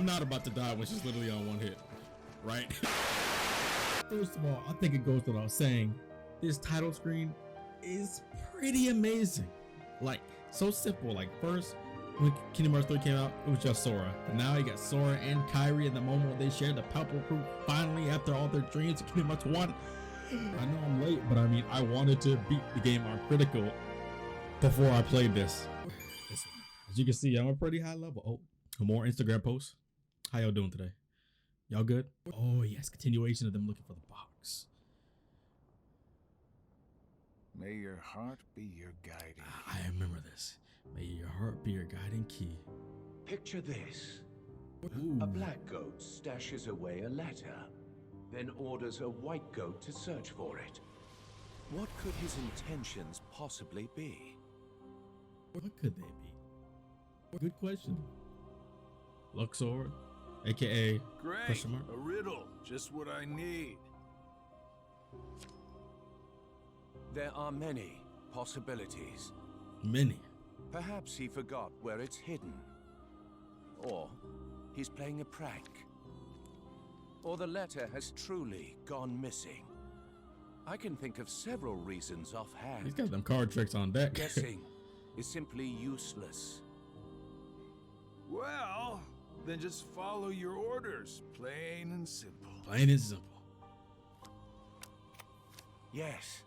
I'm not about to die when she's literally on one hit, right? First of all, I think it goes without saying, this title screen is pretty amazing. Like, so simple. Like, first, when Kingdom Hearts 3 came out, it was just Sora. But now you got Sora and Kairi in the moment where they shared the palpable proof finally after all their dreams of Kingdom Hearts 1. I know I'm late, but I mean, I wanted to beat the game on critical before I played this. As you can see, I'm a pretty high level. Oh, more Instagram posts. How y'all doing today? Y'all good? Oh yes, continuation of them looking for the box. May your heart be your guiding. I remember this. May your heart be your guiding key. Picture this. Ooh. A black goat stashes away a letter, then orders a white goat to search for it. What could his intentions possibly be? What could they be? Good question. Luxor, aka Great, a riddle, just what I need. There are many possibilities. Many. Perhaps he forgot where it's hidden. Or he's playing a prank. Or the letter has truly gone missing. I can think of several reasons offhand. He's got them card tricks on deck. Guessing is simply useless. Well, then just follow your orders, plain and simple. Plain and simple. Yes,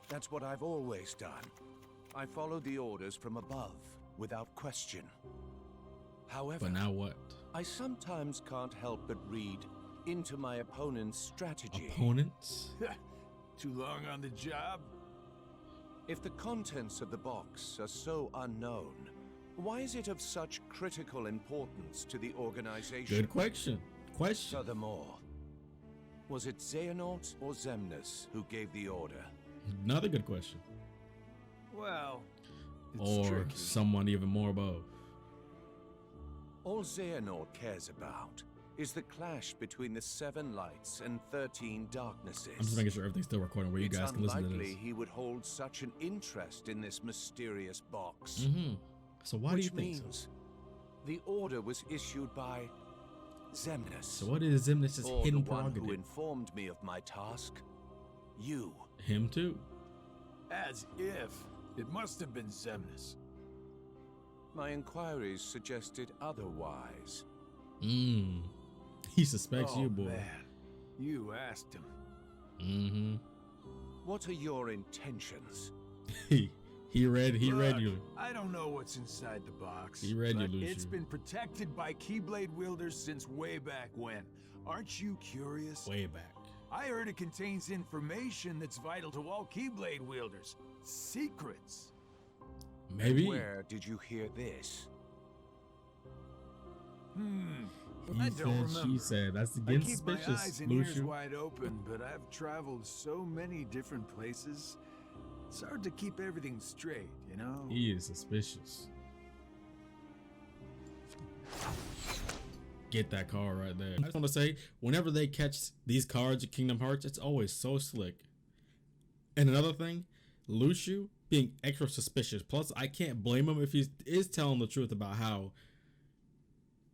that's what I've always done. I follow the orders from above, without question. However, But now what? I sometimes can't help but read into my opponent's strategy. Opponents? Too long on the job? If the contents of the box are so unknown, why is it of such critical importance to the organization? Good question. Furthermore, was it Xehanort or Xemnas who gave the order? Another good question. Well, it's Or tricky. someone even more above. All Xehanort cares about is the clash between the 7 lights and 13 darknesses. I'm just making sure everything's still recording where you guys can listen to this. It's unlikely he would hold such an interest in this mysterious box. So why do you Which think so? means the order was issued by Xemnas. So what is Xemnas' or hidden the one who prerogative? informed me of my task? You. Him too. As if. It must have been Xemnas. My inquiries suggested otherwise. He suspects you, boy. Man. You asked him. What are your intentions? He read Look, you. I don't know what's inside the box. He read you, but Lucian. It's been protected by Keyblade wielders since way back when. Aren't you curious? Way back. I heard it contains information that's vital to all Keyblade wielders. Secrets. Maybe. Where did you hear this? I He don't said, remember. she said. That's I again keep my suspicious, eyes and ears Lucian. wide open, but I've traveled so many different places. It's hard to keep everything straight, you know? He is suspicious. Get that card right there. I just want to say, whenever they catch these cards in Kingdom Hearts, it's always so slick. And another thing, Lucian being extra suspicious. Plus, I can't blame him if he is telling the truth about how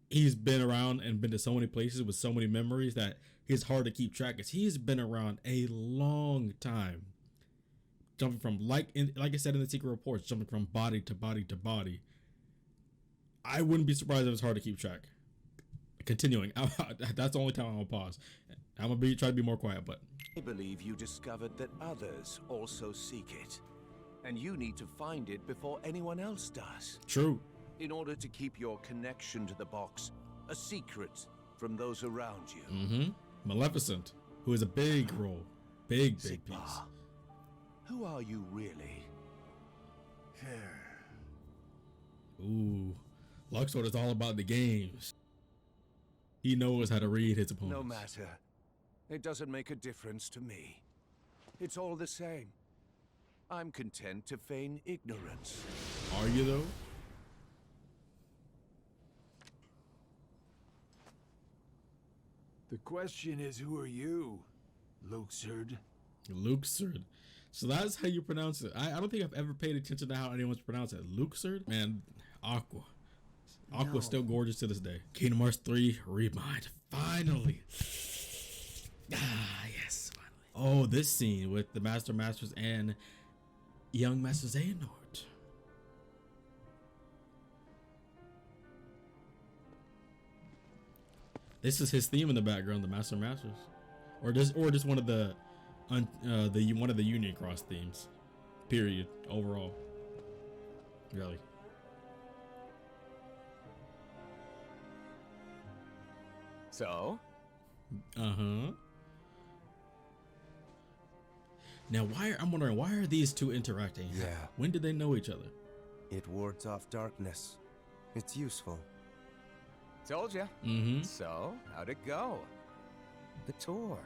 he's been around and been to so many places with so many memories that it's hard to keep track. Because he's been around a long time. Jumping from, like I said in the secret reports, jumping from body to body to body. I wouldn't be surprised if it was hard to keep track. Continuing, that's the only time I'm gonna pause. I'm gonna try to be more quiet, but I believe you discovered that others also seek it. And you need to find it before anyone else does. true. In order to keep your connection to the box a secret from those around you. Maleficent, who is a big role, big piece. Sigmar, who are you really? Ooh, Luxor is all about the games. He knows how to read his opponents. No matter. It doesn't make a difference to me. It's all the same. I'm content to feign ignorance. Are you though? The question is, who are you, Luxord? Luxord. So that's how you pronounce it. I don't think I've ever paid attention to how anyone's pronounced it. Luxord? Man, Aqua. Aqua's still gorgeous to this day. Kingdom Hearts 3 Remind. Finally. Yes, finally. Oh, this scene with the Masters and young Master Xehanort. This is his theme in the background, the Masters, or just one of the one of the Union Cross themes. Period. Overall, really. So? Uh-huh. Now, I'm wondering, why are these two interacting? Yeah. When did they know each other? It wards off darkness. It's useful. Told ya. Mm-hmm. So, how'd it go? The tour.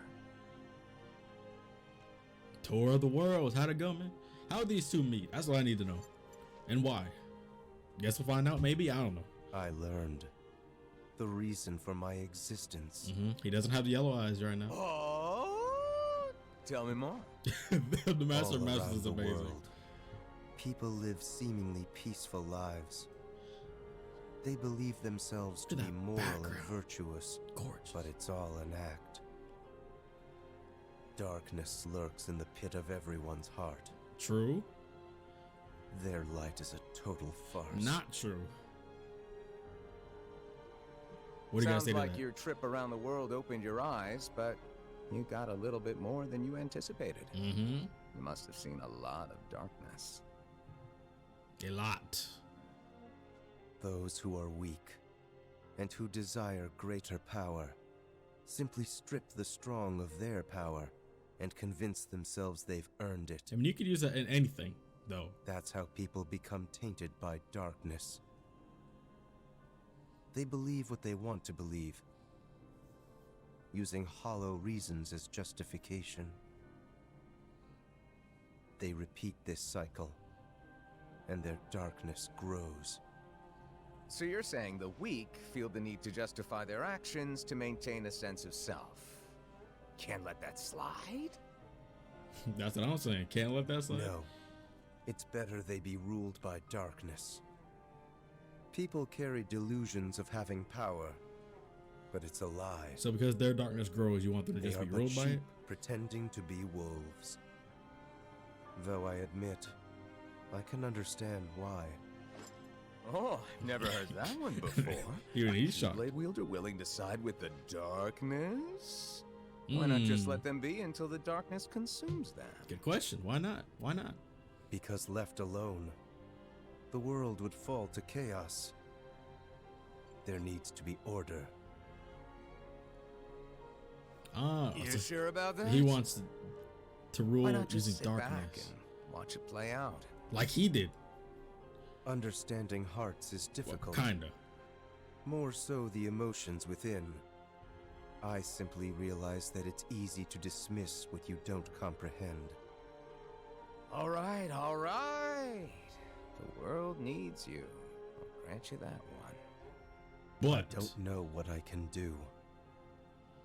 Tour of the world. How'd it go, man? How'd these two meet? That's what I need to know. And why? Guess we'll find out, maybe? I don't know. I learned the reason for my existence. Mm-hmm. He doesn't have the yellow eyes right now. Oh, tell me more. The Master All around is the amazing. world, people live seemingly peaceful lives. They believe themselves to Look be at that moral background. and virtuous, Gorgeous. but it's all an act. Darkness lurks in the pit of everyone's heart. True. Their light is a total farce. Not true. What do you guys Sounds say to like that? your trip around the world opened your eyes, but you got a little bit more than you anticipated. Mm-hmm. You must have seen a lot of darkness. A lot. Those who are weak and who desire greater power simply strip the strong of their power and convince themselves they've earned it. I mean, you could use that in anything, though. That's how people become tainted by darkness. They believe what they want to believe, using hollow reasons as justification. They repeat this cycle, and their darkness grows. So you're saying the weak feel the need to justify their actions to maintain a sense of self. Can't let that slide? That's what I'm saying. Can't let that slide. No, it's better they be ruled by darkness. People carry delusions of having power, but it's a lie. So because their darkness grows, you want them to They just are be but ruled by sheep it? pretending to be wolves. Though I admit, I can understand why. Oh, I've never heard that one before. Even he's shocked. Blade wielder willing to side with the darkness? Why not just let them be until the darkness consumes them? Good question. Why not? Why not? Because left alone, the world would fall to chaos. There needs to be order. You sure about that? He wants to Why rule not just using sit back darkness. and watch it play out? Like he did. Understanding hearts is difficult. Well, kinda. More so the emotions within. I simply realize that it's easy to dismiss what you don't comprehend. All right, all right. The world needs you. I'll grant you that one. But Don't know what I can do,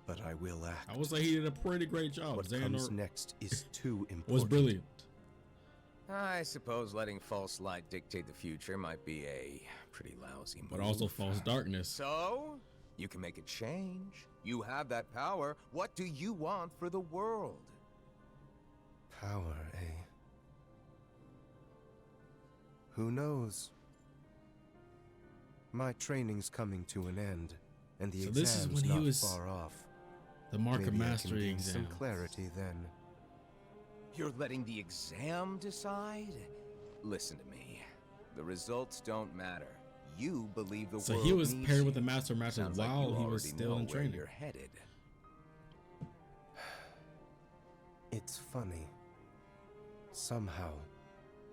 but I will act. I would say he did a pretty great job. What comes Xehanort next is too important. was brilliant. I suppose letting false light dictate the future might be a pretty lousy move. But also false darkness. So, you can make a change. You have that power. What do you want for the world? Power, eh? Who knows? My training's coming to an end, and the So this is exam's when he not was far off. The Mark of Maybe I can Mastery gain exam. some clarity then. You're letting the exam decide? Listen to me. The results don't matter. You believe the So world he was needs paired you. with the Master Sounds like while you he was already still know in where training. you're headed. It's funny. Somehow,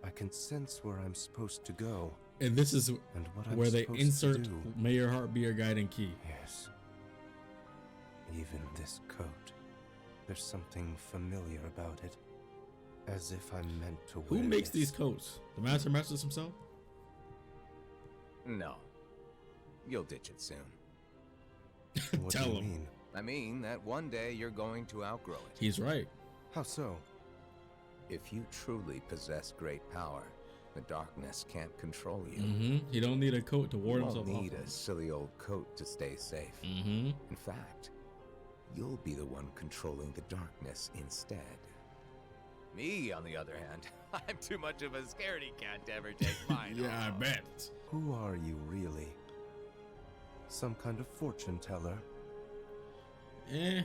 I can sense where I'm supposed to go And this is and what I'm where they supposed insert to do. "May your heart be your guiding key." Yes. Even this coat. There's something familiar about it. As if I'm meant to wear Who makes this. these coats? The Masters himself? No. You'll ditch it soon. What Tell do you him. mean? I mean that one day you're going to outgrow it. He's right. How so? If you truly possess great power, The darkness can't control you. He don't need a coat to ward You himself won't off. need a silly old coat to stay safe. Mm-hmm. In fact, you'll be the one controlling the darkness instead. Me, on the other hand, I'm too much of a scaredy cat to ever take mine Yeah, I off. bet. Who are you really? Some kind of fortune teller? Eh.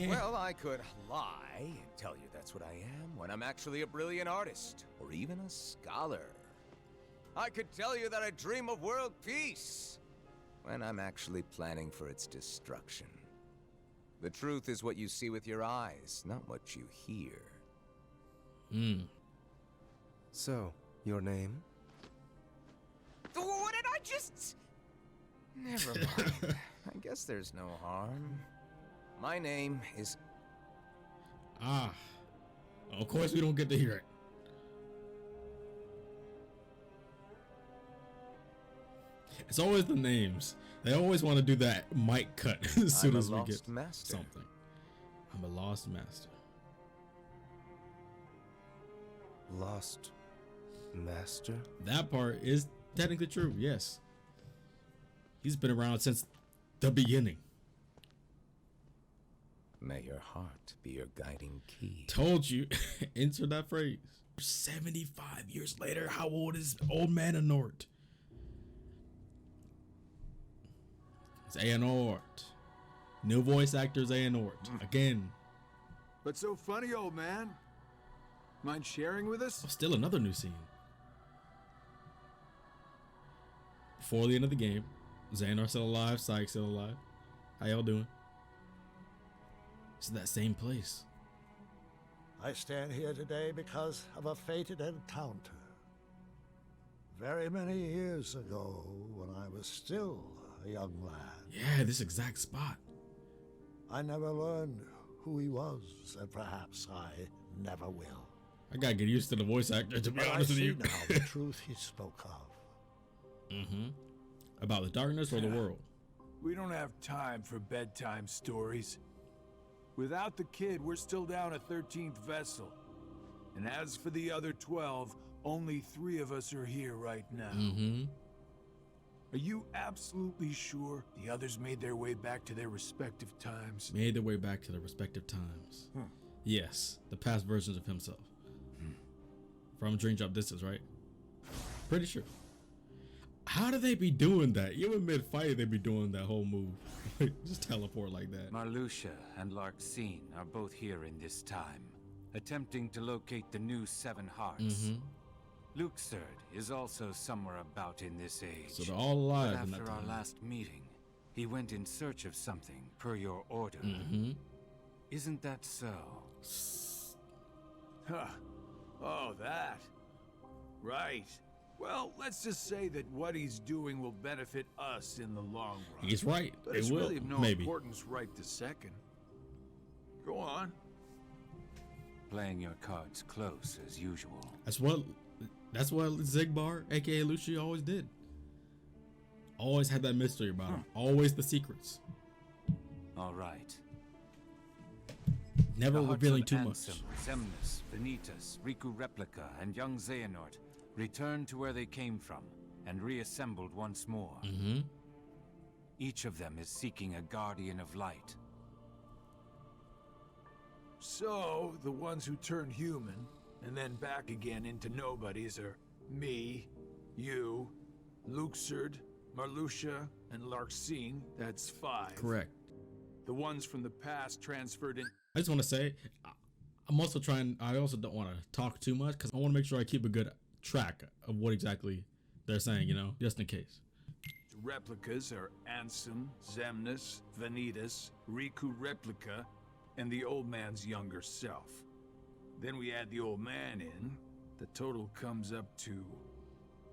Well, I could lie and tell you that's what I am when I'm actually a brilliant artist, or even a scholar. I could tell you that I dream of world peace when I'm actually planning for its destruction. The truth is what you see with your eyes, not what you hear. So, your name? What did I just... Never mind. I guess there's no harm. My name is... Ah. Of course we don't get to hear it. It's always the names. They always want to do that mic cut as soon as we get lost master. something. I'm a lost master. Lost master? That part is technically true, yes. He's been around since the beginning. May your heart be your guiding key. Told you. Enter that phrase. 75 years later, how old is old man Anort? It's Anort. New voice actors Anort. Again. What's so funny, old man? Mind sharing with us? Oh, still another new scene. Before the end of the game, Xehanort still alive, Syke still alive. How y'all doing? It's that same place. I stand here today because of a fated encounter. Very many years ago, when I was still a young lad. Yeah, this exact spot. I never learned who he was, and perhaps I never will. I gotta get used to the voice actor, to be But I honest with see you. now the truth he spoke of. About the darkness or the world? We don't have time for bedtime stories. Without the kid, we're still down a 13th vessel. And as for the other 12, only 3 of us are here right now. Are you absolutely sure the others made their way back to their respective times? Made their way back to their respective times. Yes, the past versions of himself. From Dream Drop Distance, right? Pretty sure. How do they be doing that? Even mid-fight, they be doing that whole move. Just teleport like that. Marluxia and Larxene are both here in this time, attempting to locate the new Seven Hearts. Luxord is also somewhere about in this age. So they're all But alive in that after our time. last meeting, he went in search of something, per your order. Isn't that so? Huh. Oh, that. Right. Well, let's just say that what he's doing will benefit us in the long run. He's right. But It it's will, really of no maybe. importance right this second. Go on. Playing your cards close as usual. That's what Zigbar, aka Lucia, always did. Always had that mystery about him. Always the secrets. All right. Never The hearts revealing of too much. Ansem, Xemnas, Vanitas, Riku Replica, and young Xehanort returned to where they came from and reassembled once more. Each of them is seeking a guardian of light. So, the ones who turn human and then back again into nobodies are me, you, Luxord, Marluxia, and Larxene. That's 5. Correct. The ones from the past transferred in. I just want to say, I'm also trying. I also don't want to talk too much because I want to make sure I keep a good track of what exactly they're saying. You know, just in case. The replicas are Ansem, Xemnas, Vanitas, Riku Replica, and the old man's younger self. Then we add the old man in. The total comes up to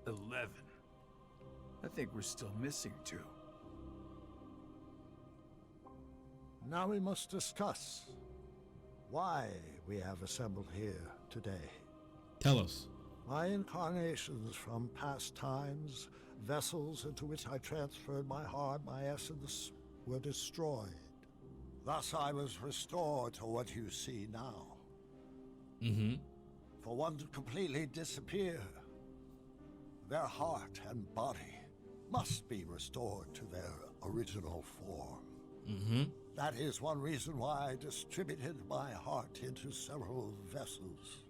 11. I think we're still missing 2. Now we must discuss why we have assembled here today. Tell us. My incarnations from past times, vessels into which I transferred my heart, my essence, were destroyed. Thus I was restored to what you see now. For one to completely disappear Their heart and body must be restored to their original form. Mm-hmm. That is one reason why I distributed my heart into several vessels.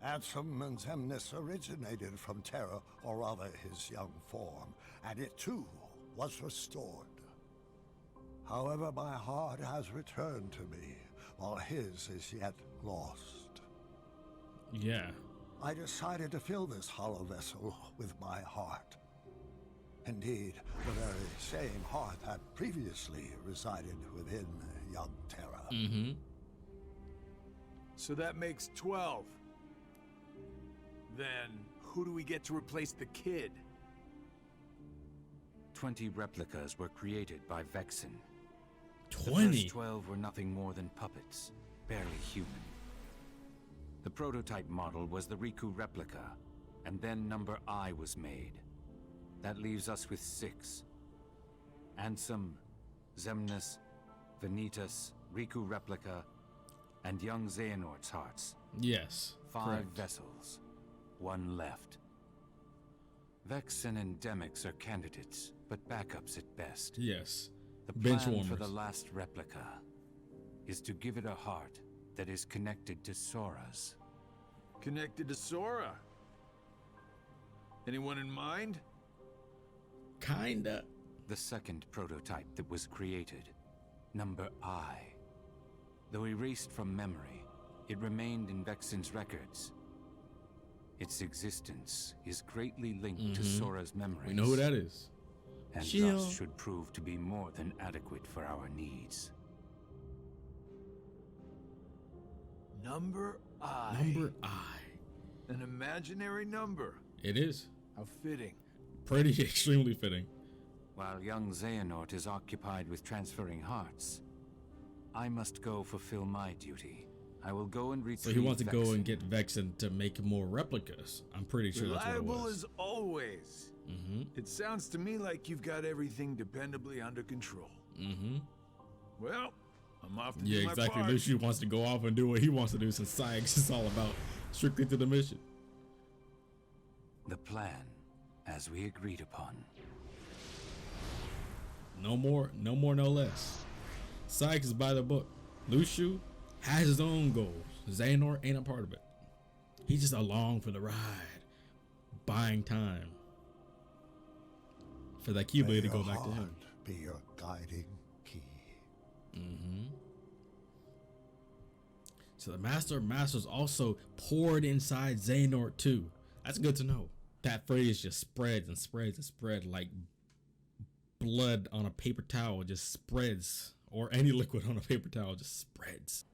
Ansem and Xemnas originated from Terra, or rather his young form, and it too was restored. However, my heart has returned to me, while his is yet lost. Yeah. I decided to fill this hollow vessel with my heart. Indeed, the very same heart that previously resided within young Terra. Mm-hmm. So that makes 12. Then, who do we get to replace the kid? 20 replicas were created by Vexen. The 20. first 12 were nothing more than puppets, barely human. The prototype model was the Riku replica, and then number I was made. That leaves us with 6. Ansem, Xemnas, Vanitas, Riku replica, and young Xehanort's hearts. Yes. 5 correct. vessels. 1 left. Vexen and Demix are candidates, but backups at best. Yes. The Bench plan for warmers. the last replica is to give it a heart that is connected to Sora's. Connected to Sora? Anyone in mind? Kinda. The second prototype that was created, number I. Though erased from memory, it remained in Vexen's records. Its existence is greatly linked to Sora's memories. We know who that is. And Shield. thus should prove to be more than adequate for our needs. Number I. Number I. An imaginary number. It is. How fitting. Pretty extremely fitting. While young Xehanort is occupied with transferring hearts, I must go fulfill my duty. I will go and retrieve So he wants to go Vexen. and get Vexen to make more replicas. I'm pretty sure that's what it Reliable was. as always. Mm-hmm. It sounds to me like you've got everything dependably under control. Mm-hmm. Well, I'm off to Yeah, do my exactly. part. Luciu wants to go off and do what he wants to do since Sykes is all about strictly to the mission. The plan, as we agreed upon. No more, no less. Sykes is by the book. Luciu has his own goals. Xehanort ain't a part of it. He's just along for the ride, buying time for that Keyblade May to go your back to him. heart be your guiding key. Mm-hmm. So the Master's also poured inside Xehanort too. That's good to know. That phrase just spreads and spreads and spreads like blood on a paper towel. It just spreads, or any liquid on a paper towel just spreads.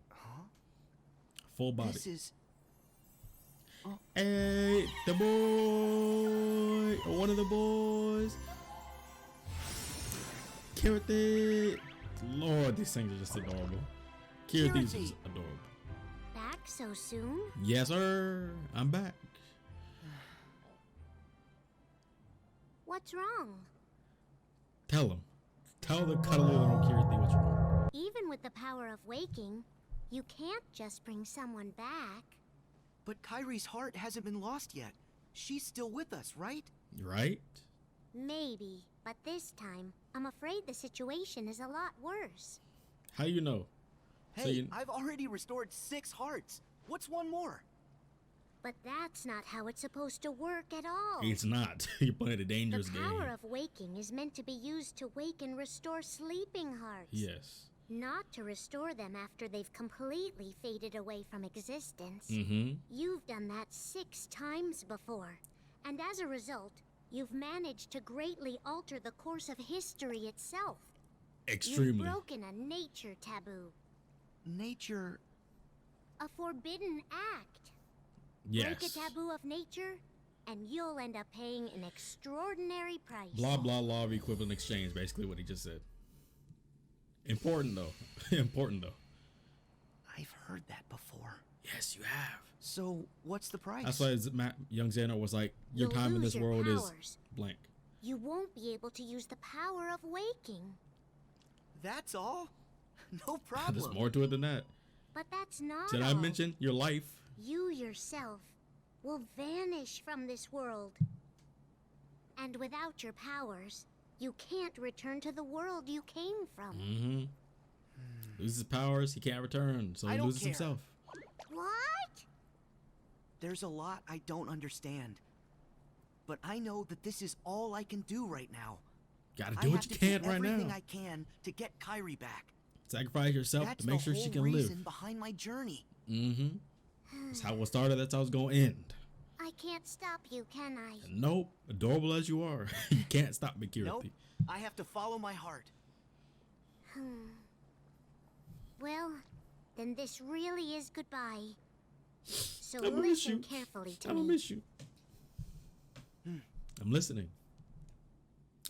Full body. This is... Hey, the boy, or one of the boys. Kiriti. Lord, these things are just adorable. Kiriti's Kiriti. just adorable. Back so soon? Yes, sir. I'm back. What's wrong? Tell him. Tell the cuddly little Kiriti what's wrong. Even with the power of waking, you can't just bring someone back. But Kyrie's heart hasn't been lost yet. She's still with us, right? Right? Maybe, but this time, I'm afraid the situation is a lot worse. How you know? Hey, So you- I've already restored 6 hearts. What's one more? But that's not how it's supposed to work at all. It's not. You're playing a The dangerous power game. of waking is meant to be used to wake and restore sleeping hearts. Yes. Not to restore them after they've completely faded away from existence. Mm-hmm. You've done that 6 times before, and as a result, you've managed to greatly alter the course of history itself. Extremely. You've broken a nature taboo, Nature... a forbidden act. Yes. Break a taboo of nature, and you'll end up paying an extraordinary price. Blah, blah, law of equivalent exchange, basically what he just said. Important, though. Important, though. I've heard that before. Yes, you have. So, what's the price? That's why young Xehanort was like, your You'll time in lose this your world is powers. blank. You won't be able to use the power of waking. That's all? No There's problem. more to it than that. But that's not Did I all. mention your life? You yourself will vanish from this world. And without your powers, you can't return to the world you came from. Mm-hmm. Loses powers, he can't return, so he I don't loses care. himself. What? There's a lot I don't understand. But I know that this is all I can do right now. Gotta I do have what you to can do right everything now. I can to get Kyrie back. Sacrifice yourself That's to make the sure whole she can reason live. behind my journey. Mm-hmm. That's how it started, that's how it's gonna end. I can't stop you, can I? Nope, adorable as you are, you can't stop me, Kirti. Nope. I have to follow my heart. Well, then this really is goodbye. So I'm gonna miss you. listen carefully to I'm gonna me. miss you. I'm listening.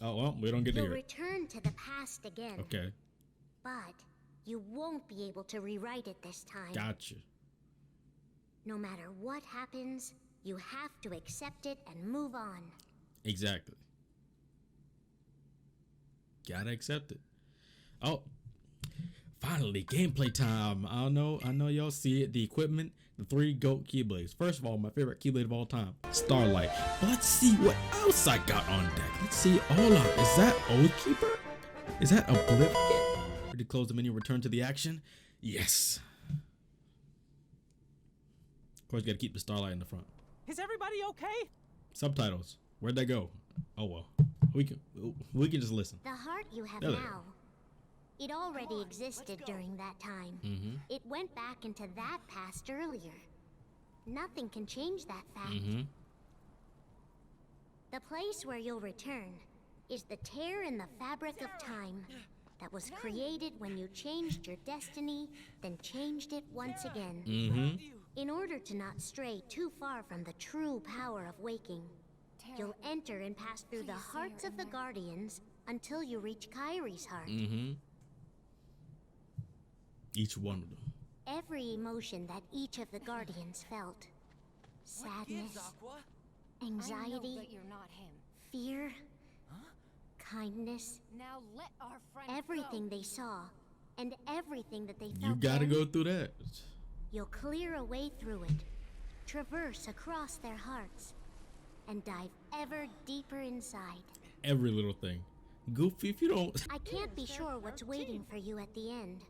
Oh, well, we don't get to You'll hear it. return to the past again. Okay, But you won't be able to rewrite it this time. gotcha. No matter what happens, you have to accept it and move on. Exactly. Gotta accept it. Oh, finally, gameplay time. I know y'all see it. The equipment, the 3 GOAT Keyblades. First of all, my favorite Keyblade of all time, Starlight. But let's see what else I got on deck. Let's see. Hold on. Is that Oathkeeper? Is that Oblivion? Ready to close the menu, return to the action? Yes. Of course, you gotta keep the Starlight in the front. Is everybody okay? Subtitles. Where'd they go? Oh well. We can just listen. The heart you have There they now, it already existed during that time. Mm-hmm. It went back into that past earlier. Nothing can change that fact. Mm-hmm. The place where you'll return is the tear in the fabric of time that was created when you changed your destiny, then changed it once again. Mm-hmm. In order to not stray too far from the true power of waking, you'll enter and pass through the hearts of the Guardians until you reach Kyrie's heart. Mm-hmm. Each one of them. Every emotion that each of the Guardians felt, sadness, anxiety, you're not him. fear, kindness, Now let our friend everything they saw, and everything that they felt. You gotta then, go through that. You'll clear a way through it, traverse across their hearts, and dive ever deeper inside. Every little thing. Goofy, if you don't. I can't be sure what's waiting for you at the end,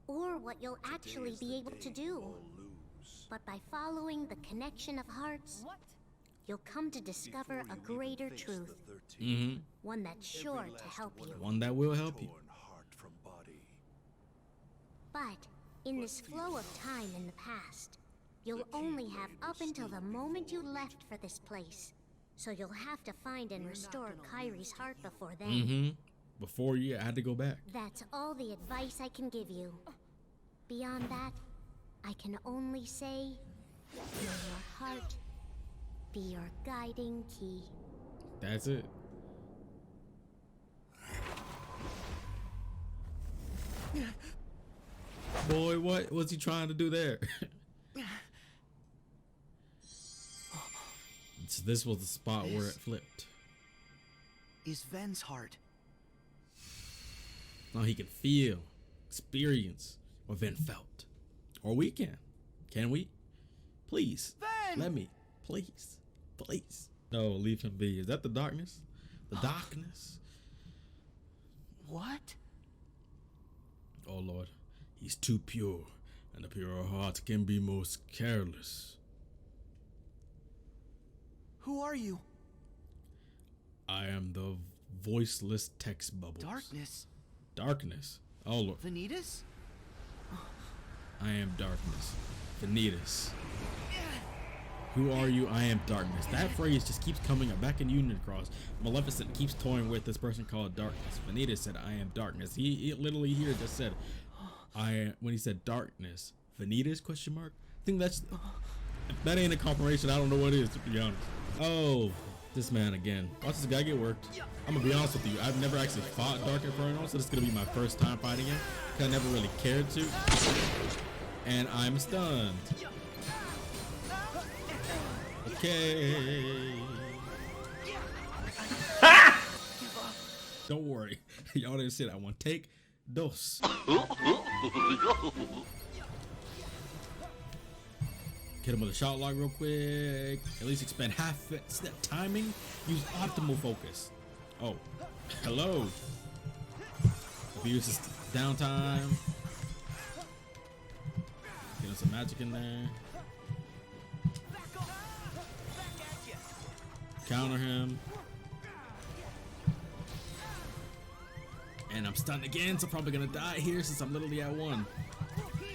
or what you'll actually be able to do. But by following the connection of hearts, you'll come to discover a greater truth, Mm-hmm. one that's sure to help you. One that will help you. But in this flow of time in the past, you'll only have up until the moment you left for this place. So you'll have to find and restore Kyrie's heart before then. Mm-hmm. Before you had to go back. That's all the advice I can give you. Beyond that, I can only say, may your heart be your guiding key. That's it. Boy, what was he trying to do there? So this was the spot where it flipped. Is Ven's heart. Now he can feel, experience what Ven felt. Or we can. Can we? Please. Ven! Let me. Please. Please. No, leave him be. Is that the darkness? The darkness? What? Oh Lord. He's too pure, and the pure heart can be most careless. Who are you? I am the voiceless text bubbles. Darkness. Darkness. Oh Lord. Vanitas? I am darkness. Vanitas. Who are you? I am darkness. That phrase just keeps coming up. Back in Union Cross, Maleficent keeps toying with this person called Darkness. Vanitas said, I am darkness. He literally here just said, when he said darkness, Vanitas, question mark? I think that's, if that ain't a confirmation, I don't know what is, to be honest. Oh, this man again. Watch this guy get worked. I'm gonna be honest with you. I've never actually fought Dark Inferno, so this is gonna be my first time fighting him. Cause I never really cared to. And I'm stunned. Okay. Don't worry. Y'all didn't say that one. Take dos. Hit him with a shot lock real quick. At least expend half step timing. Use optimal focus. Oh, hello. Abuse his downtime. Get us some magic in there. Counter him. And I'm stunned again, so I'm probably gonna die here since I'm literally at 1.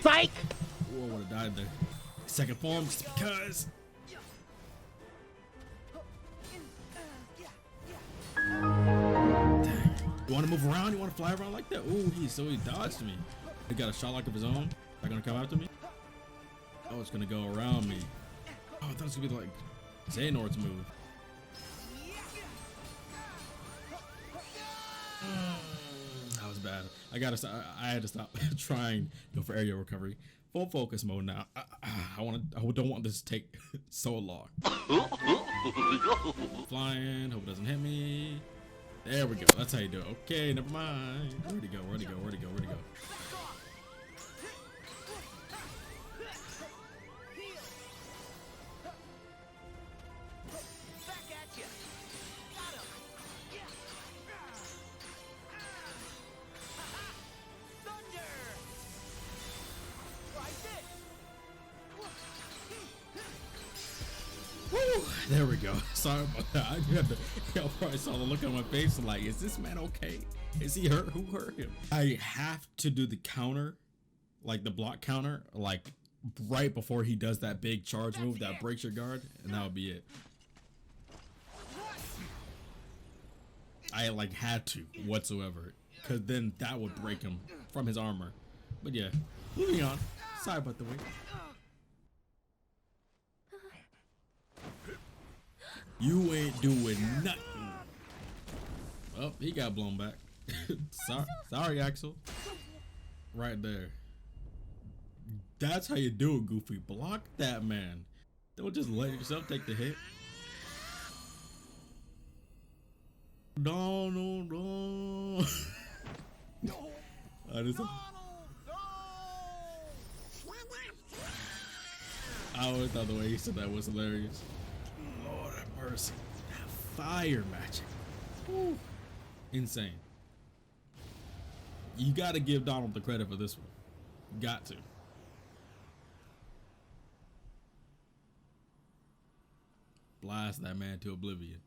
Psych! Oh, I would have died there. Second form, just because. Dang. You want to move around? You want to fly around like that? Ooh, he dodged me. He got a shot lock of his own. They're gonna come after me. Oh, it's gonna go around me. Oh, I thought it was gonna be like Xehanort's move. That was bad. I had to stop trying to go for area recovery. Full focus mode now. I don't want this to take so long. Flying. Hope it doesn't hit me. There we go. That's how you do it. Okay, never mind. Where'd he go? Where'd he go? Where'd he go? Where'd he go? Woo, there we go. Sorry about that. Y'all probably saw the look on my face like, is this man okay? Is he hurt? Who hurt him? I have to do the counter, like the block counter, like right before he does that big charge move that breaks your guard, and that would be it. I like had to whatsoever, because then that would break him from his armor. But yeah, moving on. Sorry about the wait. You ain't doing nothing. Oh, he got blown back. Sorry, Axel. Right there. That's how you do it, Goofy. Block that man. Don't just let yourself take the hit. No. I always thought the way he said that was hilarious. Lord have mercy. That fire magic. Woo. Insane. You gotta give Donald the credit for this one. Got to. Blast that man to oblivion.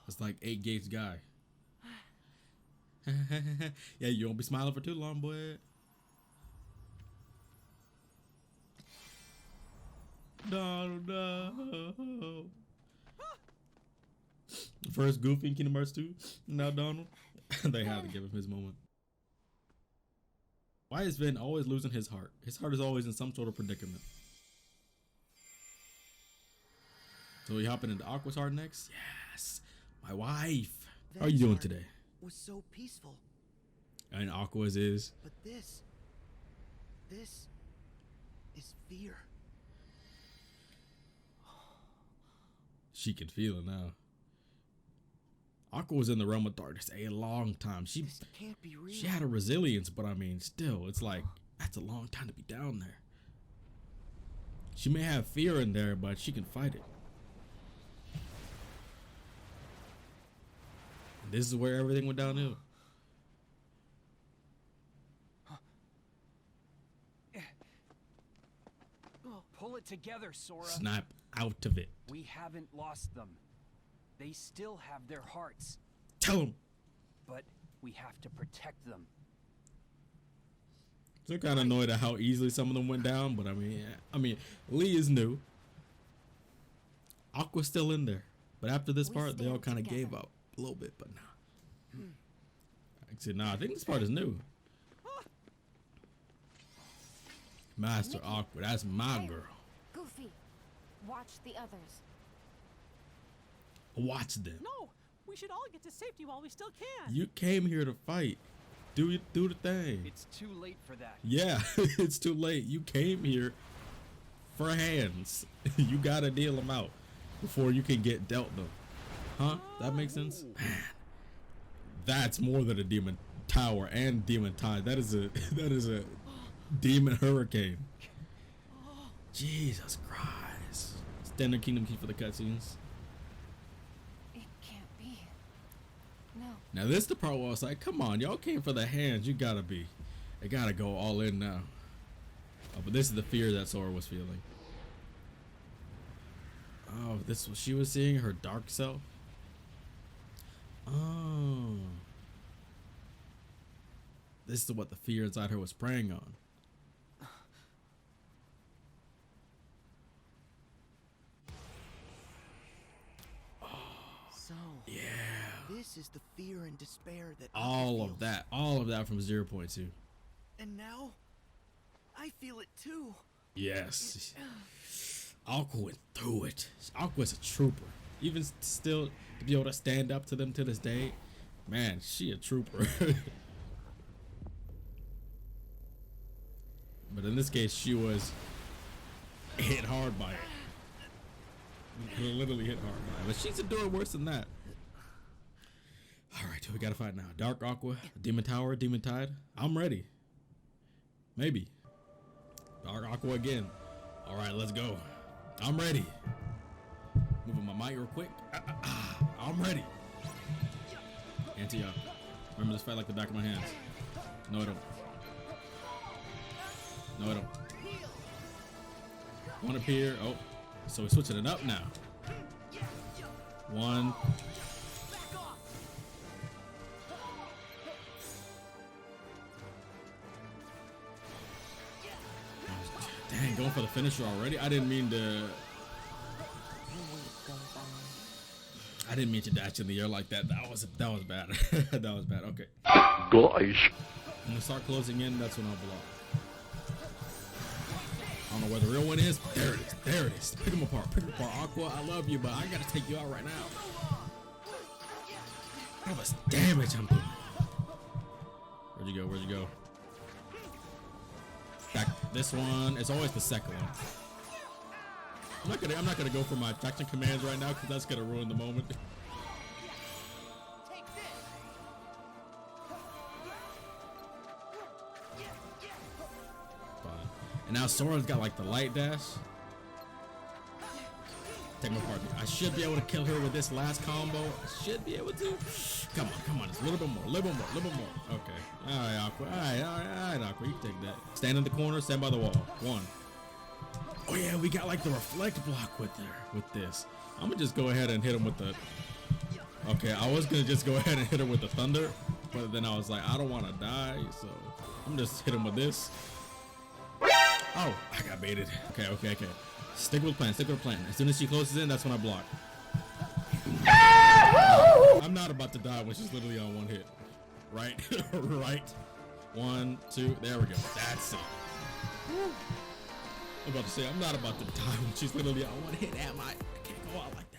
It's like 8 Gates guy. Yeah, you won't be smiling for too long, boy. No. First Goofy in Kingdom Hearts 2. Now Donald. They had to give him his moment. Why is Vin always losing his heart? His heart is always in some sort of predicament. So we hopping into Aqua's heart next? Yes. My wife. How are you doing today? Was so peaceful. And Aqua's is? But this is fear. She can feel it now. Aqua was in the realm of darkness a long time. This can't be real. She had a resilience, but I mean, still, it's like, that's a long time to be down there. She may have fear in there, but she can fight it. This is where everything went downhill. Pull it together, Sora. Snap out of it. We haven't lost them. They still have their hearts. Tell them. But we have to protect them. So I'm kind of annoyed at how easily some of them went down, but I mean, Lee is new. Aqua's still in there, but after this part, they all kind of gave up a little bit. But nah. Actually, nah. I think this part is new. Master Aqua, that's my girl. Goofy, watch the others. Watch them. No, we should all get to safety while we still can. You came here to fight. Do the thing. It's too late for that. Yeah, it's too late. You came here for hands. You gotta deal them out before you can get dealt them. Huh? That makes sense? Man, that's more than a demon tower and demon tide. That is a demon hurricane. Jesus Christ. Standard Kingdom Key for the cutscenes. It can't be. No. Now this is the part where I was like, come on, y'all came for the hands. You gotta be. They gotta go all in now. Oh, but this is the fear that Sora was feeling. Oh, this was she was seeing her dark self. Oh. This is what the fear inside her was preying on. So, Yeah. this is the fear and despair that All Aqua of feels. that. All of that from 0.2. And now, I feel it too. Yes. Aqua went through it. Aqua's a trooper. Even still, to be able to stand up to them to this day, man, she a trooper. But in this case, she was hit hard by it. Literally hit hard by it. But she's endured worse than that. All right, we gotta fight now. Dark Aqua, Demon Tower, Demon Tide. I'm ready. Maybe. Dark Aqua again. All right, let's go. I'm ready. Moving my mic real quick. I'm ready. Anti-up. Remember this fight like the back of my hands. No, I don't. No, I don't. One up here. Oh, so we're switching it up now. One. Dang, going for the finisher already? I didn't mean to dash in the air like that. That was bad. That was bad. Okay. Guys. When we start closing in, that's when I'll block. I don't know where the real one is. There it is. There it is. Pick them apart. Pick them apart. Aqua, I love you, but I gotta take you out right now. How much damage I'm doing? Where'd you go? Where'd you go? Back. This one. It's always the second one. I'm not gonna go for my faction commands right now because that's gonna ruin the moment. Fine. And now Sora's got like the light dash. Take my part. I should be able to kill her with this last combo. I should be able to. Come on. It's a little bit more. Okay. All right, Aqua. All right, Aqua. You can take that. Stand in the corner. Stand by the wall. One. Oh yeah, we got like the reflect block with this. I'm gonna just go ahead and hit him with the. Okay, I was gonna just go ahead and hit him with the thunder, but then I was like, I don't want to die, so I'm just hit him with this. Oh, I got baited. Okay. Stick with the plan. As soon as she closes in, that's when I block. I'm not about to die when she's literally on one hit. Right? Right. 1, 2. There we go. That's it. I'm about to say, I'm not about to die when she's literally on one hit. Am I? I can't go out like